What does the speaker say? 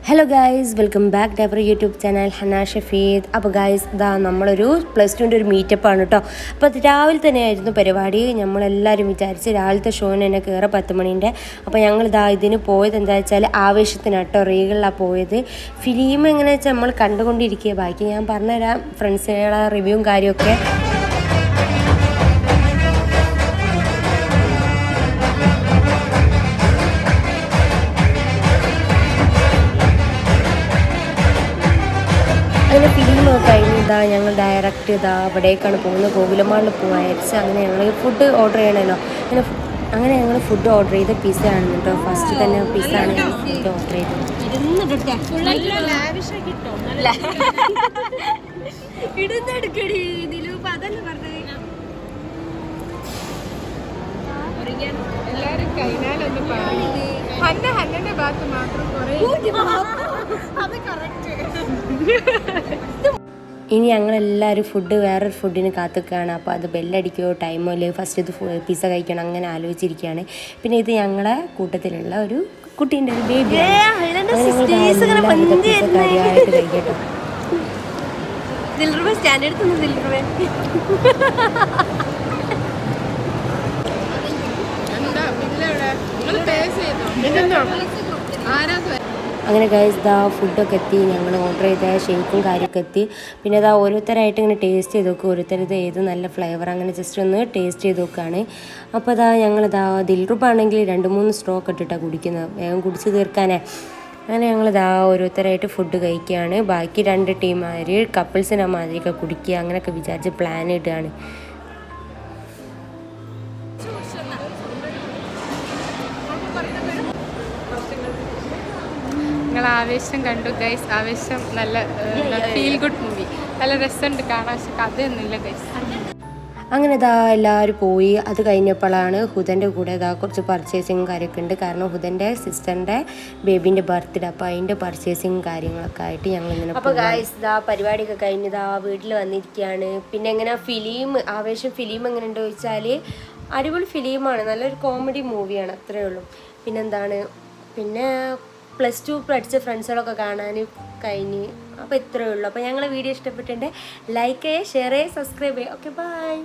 Hello guys, welcome back to our YouTube channel Hana Shafeed. അപ്പോൾ guys, നമ്മളൊരു +2 ഒരു മീറ്റപ്പാണ് കേട്ടോ. അപ്പോൾ അത് രാവിലെ തന്നെയായിരുന്നു പരിപാടി. നമ്മളെല്ലാവരും വിചാരിച്ച് രാവിലത്തെ ഷോന് തന്നെ കയറാം 10 മണീൻ്റെ. അപ്പോൾ ഞങ്ങൾ ഇതിന് പോയത് എന്താ വെച്ചാൽ ആവേശത്തിനാട്ടോ, റീകളിലാണ് പോയത്. ഫിലിം എങ്ങനെയാ വെച്ചാൽ നമ്മൾ കണ്ടുകൊണ്ടിരിക്കുക. ബാക്കി ഞാൻ പറഞ്ഞുതരാം, ഫ്രണ്ട്സുകളെ റിവ്യൂവും കാര്യമൊക്കെ. അങ്ങനെ ഫിലിം കഴിഞ്ഞ് ഞങ്ങൾ ഡയറക്റ്റ് അവിടേക്കാണ് പോകുന്നത്. ഗോകുലമാളിൽ പോകാൻ അങ്ങനെ ഞങ്ങൾ ഫുഡ് ഓർഡർ ചെയ്യണമല്ലോ. അങ്ങനെ ഞങ്ങൾ ഫുഡ് ഓർഡർ ചെയ്ത് പിസ്സ ആണ് കേട്ടോ. ഫസ്റ്റ് തന്നെ പിസ്സ ആണ് ഞങ്ങൾ ഫുഡ് ഓർഡർ ചെയ്തത്. എല്ലാരും കഴിഞ്ഞാലൊന്ന് ഹന്നന്റെ ഭാഗത്ത് മാത്രം ഇനി ഞങ്ങളെല്ലാവരും വേറൊരു ഫുഡിന് കാത്തുക്കുകയാണ്. അപ്പോൾ അത് ബെല്ലടിക്കുകയോ ടൈമോ അല്ലെങ്കിൽ ഫസ്റ്റ് ഇത് പിസ്സ കഴിക്കണം അങ്ങനെ ആലോചിച്ചിരിക്കുകയാണ്. പിന്നെ ഇത് ഞങ്ങളെ കൂട്ടത്തിലുള്ള ഒരു കുട്ടീൻ്റെ ഒരു ബേബിയാണ്. കാര്യമായിട്ട് കഴിക്കട്ടോ. അങ്ങനെ ഗൈസ് ഫുഡൊക്കെ എത്തി. ഞങ്ങൾ ഓർഡർ ചെയ്ത ഷേക്കും കാര്യമൊക്കെ എത്തി. പിന്നെ ഓരോരുത്തരായിട്ട് ഇങ്ങനെ ടേസ്റ്റ് ചെയ്ത് നോക്കും. ഓരോരുത്തരത് ഏത് നല്ല ഫ്ലേവർ അങ്ങനെ ജസ്റ്റ് ഒന്ന് ടേസ്റ്റ് ചെയ്ത് നോക്കുകയാണ്. അപ്പോൾ ഞങ്ങൾ ദിൽറുബാണെങ്കിൽ 2-3 സ്ട്രോക്ക് ഇട്ടിട്ടാണ് കുടിക്കുന്നത്, വേഗം കുടിച്ച് തീർക്കാനേ. അങ്ങനെ ഞങ്ങൾ ഓരോരുത്തരായിട്ട് ഫുഡ് കഴിക്കുകയാണ്. ബാക്കി 2 ടീമാർ കപ്പിൾസിനെ മാതിരിയൊക്കെ കുടിക്കുക അങ്ങനെയൊക്കെ വിചാരിച്ച് പ്ലാൻ ഇടുകയാണ്. നിങ്ങൾ ആവേശം കണ്ടു ഗൈസ്. ആവേശം നല്ല ഫീൽ ഗുഡ് മൂവി, നല്ല രസമുണ്ട് കാണാൻ. പക്ഷെ കഥയൊന്നുമില്ല ഗൈസ്. അങ്ങനെ എല്ലാവരും പോയി. അത് കഴിഞ്ഞപ്പോഴാണ് ഹുദൻ്റെ കൂടെ കുറച്ച് പർച്ചേസിങ് കാര്യമൊക്കെ ഉണ്ട്. കാരണം ഹുദൻ്റെ സിസ്റ്ററിൻ്റെ ബേബീൻ്റെ ബർത്ത്ഡേ. അപ്പോൾ അതിൻ്റെ പർച്ചേസിങ് കാര്യങ്ങളൊക്കെ ആയിട്ട് ഞങ്ങൾ ഇങ്ങനെ. അപ്പോൾ ഗായ്സ് പരിപാടിയൊക്കെ കഴിഞ്ഞ് വീട്ടിൽ വന്നിരിക്കുകയാണ്. പിന്നെ എങ്ങനെ ആവേശം ഫിലിം എങ്ങനെ ഉണ്ടോ ചോദിച്ചാൽ അടിപൊളി ഫിലിമാണ്, നല്ലൊരു കോമഡി മൂവിയാണ്, അത്രയേ ഉള്ളൂ. പിന്നെ +2 പഠിച്ച ഫ്രണ്ട്സുകളൊക്കെ കാണാൻ കഴിഞ്ഞ്. അപ്പോൾ ഇത്രയേ ഉള്ളൂ. അപ്പോൾ ഞങ്ങളെ വീഡിയോ ഇഷ്ടപ്പെട്ടിട്ടുണ്ടെങ്കിൽ ലൈക്ക് ചെയ്യുക, ഷെയർ ചെയ്യുക, സബ്സ്ക്രൈബ് ചെയ്യുക. Okay, by.